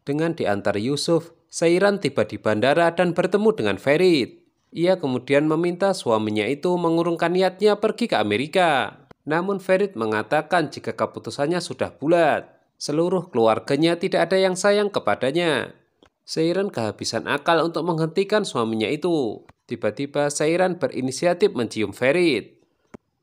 Dengan diantar Yusuf, Sairan tiba di bandara dan bertemu dengan Ferit. Ia kemudian meminta suaminya itu mengurungkan niatnya pergi ke Amerika. Namun Ferit mengatakan jika keputusannya sudah bulat, seluruh keluarganya tidak ada yang sayang kepadanya. Sairan kehabisan akal untuk menghentikan suaminya itu. Tiba-tiba Sairan berinisiatif mencium Ferit.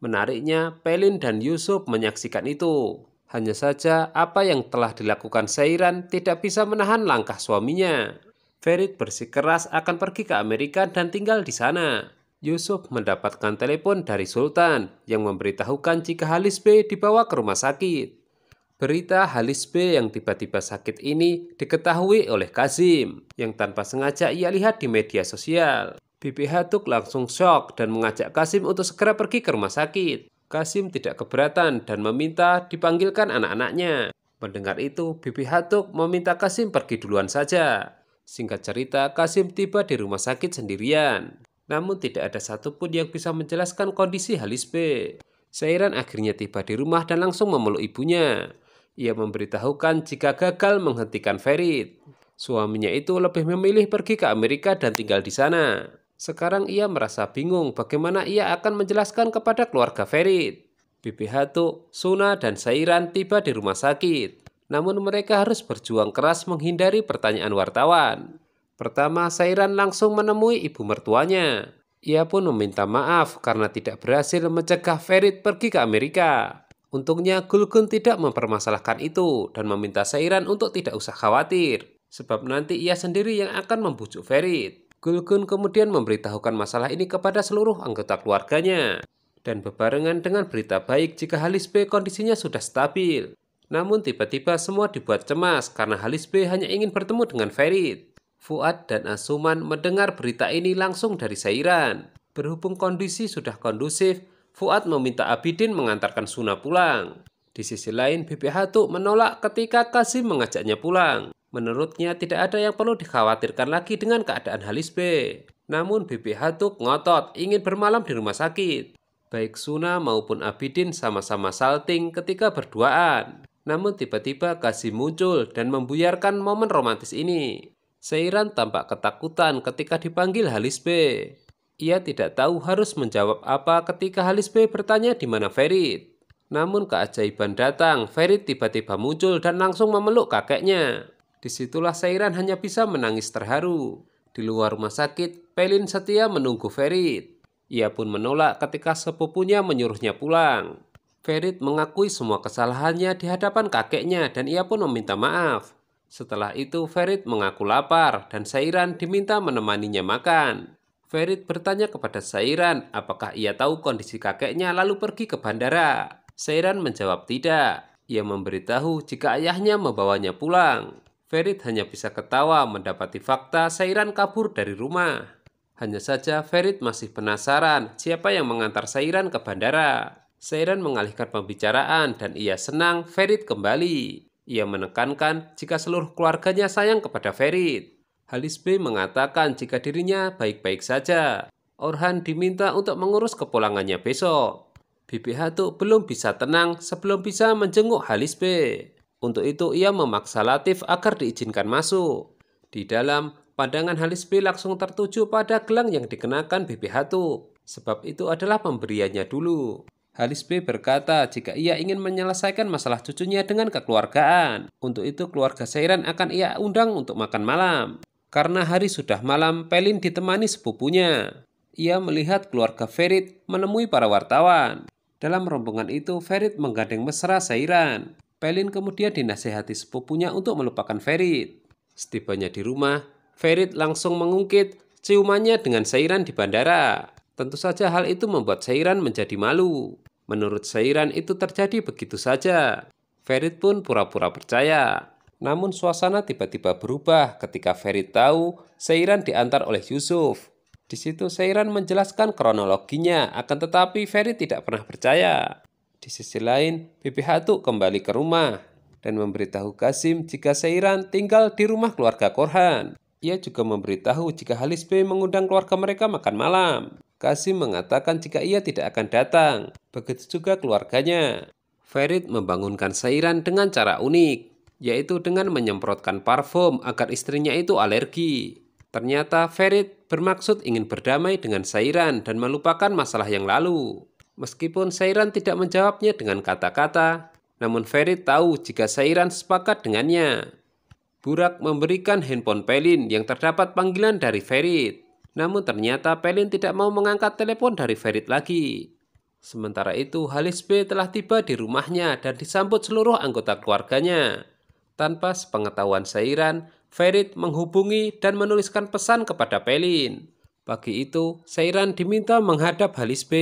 Menariknya, Pelin dan Yusuf menyaksikan itu. Hanya saja apa yang telah dilakukan Sairan tidak bisa menahan langkah suaminya. Ferit bersikeras akan pergi ke Amerika dan tinggal di sana. Yusuf mendapatkan telepon dari Sultan yang memberitahukan jika Halis B dibawa ke rumah sakit. Berita Halis B yang tiba-tiba sakit ini diketahui oleh Kazim, yang tanpa sengaja ia lihat di media sosial. Bibi Hatuk langsung shock dan mengajak Kasim untuk segera pergi ke rumah sakit. Kasim tidak keberatan dan meminta dipanggilkan anak-anaknya. Mendengar itu, Bibi Hatuk meminta Kasim pergi duluan saja. Singkat cerita, Kasim tiba di rumah sakit sendirian. Namun tidak ada satupun yang bisa menjelaskan kondisi Halis B. Sairan akhirnya tiba di rumah dan langsung memeluk ibunya. Ia memberitahukan jika gagal menghentikan Ferit. Suaminya itu lebih memilih pergi ke Amerika dan tinggal di sana. Sekarang ia merasa bingung bagaimana ia akan menjelaskan kepada keluarga Ferit. Bibi Hatuk, Suna, dan Sairan tiba di rumah sakit. Namun mereka harus berjuang keras menghindari pertanyaan wartawan. Pertama, Sairan langsung menemui ibu mertuanya. Ia pun meminta maaf karena tidak berhasil mencegah Ferit pergi ke Amerika. Untungnya Gulgun tidak mempermasalahkan itu dan meminta Sairan untuk tidak usah khawatir, sebab nanti ia sendiri yang akan membujuk Ferit. Gulgun kemudian memberitahukan masalah ini kepada seluruh anggota keluarganya, dan bebarengan dengan berita baik jika Halis B kondisinya sudah stabil. Namun tiba-tiba semua dibuat cemas karena Halis B hanya ingin bertemu dengan Ferit. Fuad dan Asuman mendengar berita ini langsung dari Sairan. Berhubung kondisi sudah kondusif, Fuad meminta Abidin mengantarkan Suna pulang. Di sisi lain, Bibi Hatuk menolak ketika Kasim mengajaknya pulang. Menurutnya tidak ada yang perlu dikhawatirkan lagi dengan keadaan Halis B. Namun Bibi Hatuk ngotot ingin bermalam di rumah sakit. Baik Suna maupun Abidin sama-sama salting ketika berduaan. Namun tiba-tiba Kasim muncul dan membuyarkan momen romantis ini. Sairan tampak ketakutan ketika dipanggil Halis B. Ia tidak tahu harus menjawab apa ketika Halis B bertanya di mana Ferit. Namun keajaiban datang, Ferit tiba-tiba muncul dan langsung memeluk kakeknya. Disitulah Sairan hanya bisa menangis terharu. Di luar rumah sakit, Pelin setia menunggu Ferit. Ia pun menolak ketika sepupunya menyuruhnya pulang. Ferit mengakui semua kesalahannya di hadapan kakeknya dan ia pun meminta maaf. Setelah itu Ferit mengaku lapar dan Sairan diminta menemaninya makan. Ferit bertanya kepada Sairan apakah ia tahu kondisi kakeknya lalu pergi ke bandara. Sairan menjawab tidak. Ia memberitahu jika ayahnya membawanya pulang. Ferit hanya bisa ketawa mendapati fakta Sairan kabur dari rumah. Hanya saja Ferit masih penasaran siapa yang mengantar Sairan ke bandara. Sairan mengalihkan pembicaraan dan ia senang Ferit kembali. Ia menekankan jika seluruh keluarganya sayang kepada Ferit. Halis B mengatakan jika dirinya baik-baik saja. Orhan diminta untuk mengurus kepulangannya besok. Bibi Hatuk belum bisa tenang sebelum bisa menjenguk Halis B. Untuk itu ia memaksa Latif agar diizinkan masuk. Di dalam, pandangan Halis B langsung tertuju pada gelang yang dikenakan Bibi Hatuk. Sebab itu adalah pemberiannya dulu. Halis B berkata jika ia ingin menyelesaikan masalah cucunya dengan kekeluargaan. Untuk itu keluarga Sairan akan ia undang untuk makan malam. Karena hari sudah malam, Pelin ditemani sepupunya. Ia melihat keluarga Ferit menemui para wartawan. Dalam rombongan itu, Ferit menggandeng mesra Sairan. Pelin kemudian dinasihati sepupunya untuk melupakan Ferit. Setibanya di rumah, Ferit langsung mengungkit ciumannya dengan Sairan di bandara. Tentu saja hal itu membuat Sairan menjadi malu. Menurut Sairan itu terjadi begitu saja. Ferit pun pura-pura percaya. Namun suasana tiba-tiba berubah ketika Ferit tahu Sairan diantar oleh Yusuf. Di situ Sairan menjelaskan kronologinya, akan tetapi Ferit tidak pernah percaya. Di sisi lain, Bibi Hatuk kembali ke rumah dan memberitahu Kasim jika Sairan tinggal di rumah keluarga Korhan. Ia juga memberitahu jika Halis B mengundang keluarga mereka makan malam. Kasim mengatakan jika ia tidak akan datang. Begitu juga keluarganya. Ferit membangunkan Sairan dengan cara unik, yaitu dengan menyemprotkan parfum agar istrinya itu alergi. Ternyata Ferit bermaksud ingin berdamai dengan Sairan dan melupakan masalah yang lalu. Meskipun Sairan tidak menjawabnya dengan kata-kata, namun Ferit tahu jika Sairan sepakat dengannya. Burak memberikan handphone Pelin yang terdapat panggilan dari Ferit. Namun ternyata Pelin tidak mau mengangkat telepon dari Ferit lagi. Sementara itu Halis B telah tiba di rumahnya dan disambut seluruh anggota keluarganya. Tanpa sepengetahuan Sairan, Ferit menghubungi dan menuliskan pesan kepada Pelin. Pagi itu, Sairan diminta menghadap Halis B.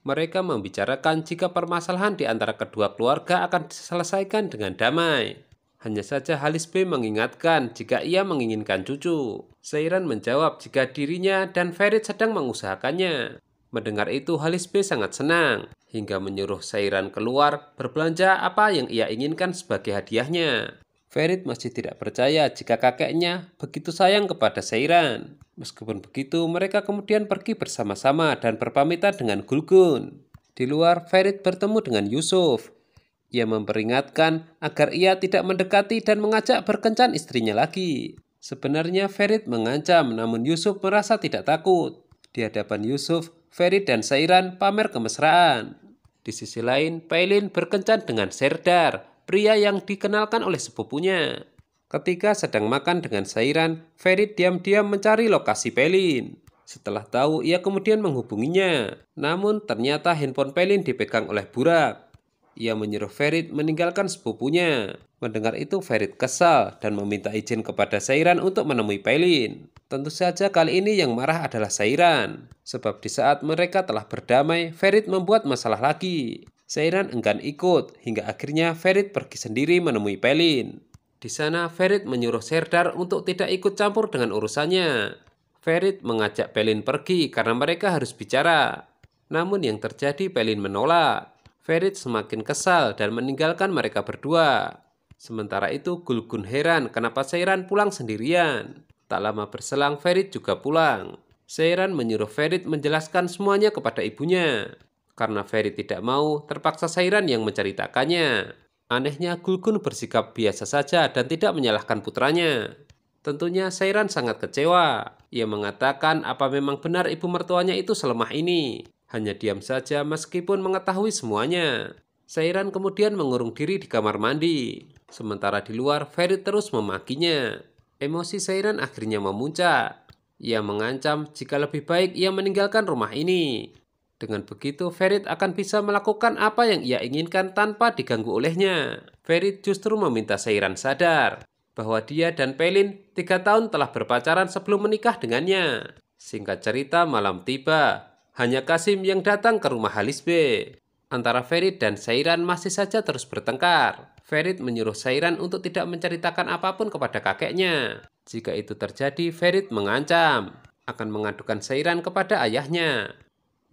Mereka membicarakan jika permasalahan di antara kedua keluarga akan diselesaikan dengan damai. Hanya saja Halis B mengingatkan jika ia menginginkan cucu. Sairan menjawab jika dirinya dan Ferit sedang mengusahakannya. Mendengar itu Halis B sangat senang, hingga menyuruh Sairan keluar berbelanja apa yang ia inginkan sebagai hadiahnya. Ferit masih tidak percaya jika kakeknya begitu sayang kepada Sairan. Meskipun begitu, mereka kemudian pergi bersama-sama dan berpamitan dengan Gulgun. Di luar, Ferit bertemu dengan Yusuf. Ia memperingatkan agar ia tidak mendekati dan mengajak berkencan istrinya lagi. Sebenarnya Ferit mengancam, namun Yusuf merasa tidak takut. Di hadapan Yusuf, Ferit dan Sairan pamer kemesraan. Di sisi lain, Pelin berkencan dengan Serdar, pria yang dikenalkan oleh sepupunya. Ketika sedang makan dengan Sairan, Ferit diam-diam mencari lokasi Pelin. Setelah tahu, ia kemudian menghubunginya. Namun ternyata handphone Pelin dipegang oleh Burak. Ia menyuruh Ferit meninggalkan sepupunya. Mendengar itu Ferit kesal dan meminta izin kepada Sairan untuk menemui Pelin. Tentu saja kali ini yang marah adalah Sairan. Sebab di saat mereka telah berdamai, Ferit membuat masalah lagi. Sairan enggan ikut, hingga akhirnya Ferit pergi sendiri menemui Pelin. Di sana Ferit menyuruh Serdar untuk tidak ikut campur dengan urusannya. Ferit mengajak Pelin pergi karena mereka harus bicara. Namun yang terjadi Pelin menolak. Ferit semakin kesal dan meninggalkan mereka berdua. Sementara itu Gulgun heran kenapa Sairan pulang sendirian. Tak lama berselang Ferit juga pulang. Sairan menyuruh Ferit menjelaskan semuanya kepada ibunya. Karena Ferit tidak mau, terpaksa Sairan yang menceritakannya. Anehnya Gulgun bersikap biasa saja dan tidak menyalahkan putranya. Tentunya Sairan sangat kecewa. Ia mengatakan apa memang benar ibu mertuanya itu selemah ini. Hanya diam saja meskipun mengetahui semuanya. Sairan kemudian mengurung diri di kamar mandi. Sementara di luar, Ferit terus memakinya. Emosi Sairan akhirnya memuncak. Ia mengancam jika lebih baik ia meninggalkan rumah ini. Dengan begitu, Ferit akan bisa melakukan apa yang ia inginkan tanpa diganggu olehnya. Ferit justru meminta Sairan sadar bahwa dia dan Pelin 3 tahun telah berpacaran sebelum menikah dengannya. Singkat cerita, malam tiba. Hanya Kasim yang datang ke rumah Halis B. Antara Ferit dan Sairan masih saja terus bertengkar. Ferit menyuruh Sairan untuk tidak menceritakan apapun kepada kakeknya. Jika itu terjadi, Ferit mengancam akan mengadukan Sairan kepada ayahnya.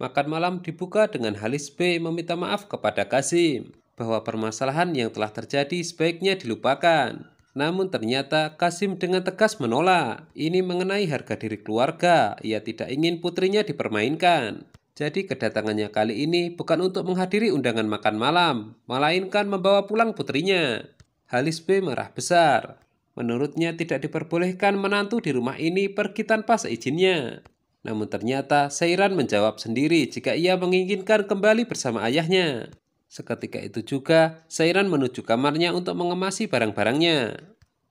Makan malam dibuka dengan Halis B meminta maaf kepada Kasim bahwa permasalahan yang telah terjadi sebaiknya dilupakan. Namun ternyata Kasim dengan tegas menolak. Ini mengenai harga diri keluarga. Ia tidak ingin putrinya dipermainkan. Jadi kedatangannya kali ini bukan untuk menghadiri undangan makan malam, melainkan membawa pulang putrinya. Halis B marah besar. Menurutnya tidak diperbolehkan menantu di rumah ini pergi tanpa seizinnya. Namun ternyata Sairan menjawab sendiri jika ia menginginkan kembali bersama ayahnya. Seketika itu juga, Sairan menuju kamarnya untuk mengemasi barang-barangnya.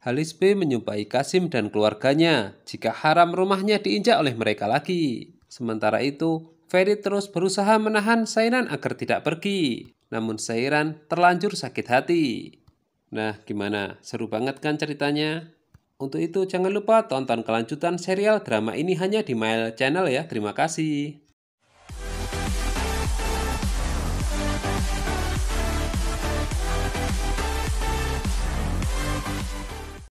Halis B menyumpahi Kasim dan keluarganya jika haram rumahnya diinjak oleh mereka lagi. Sementara itu, Ferit terus berusaha menahan Sairan agar tidak pergi. Namun Sairan terlanjur sakit hati. Nah, gimana? Seru banget kan ceritanya? Untuk itu jangan lupa tonton kelanjutan serial drama ini hanya di Mail Channel ya. Terima kasih.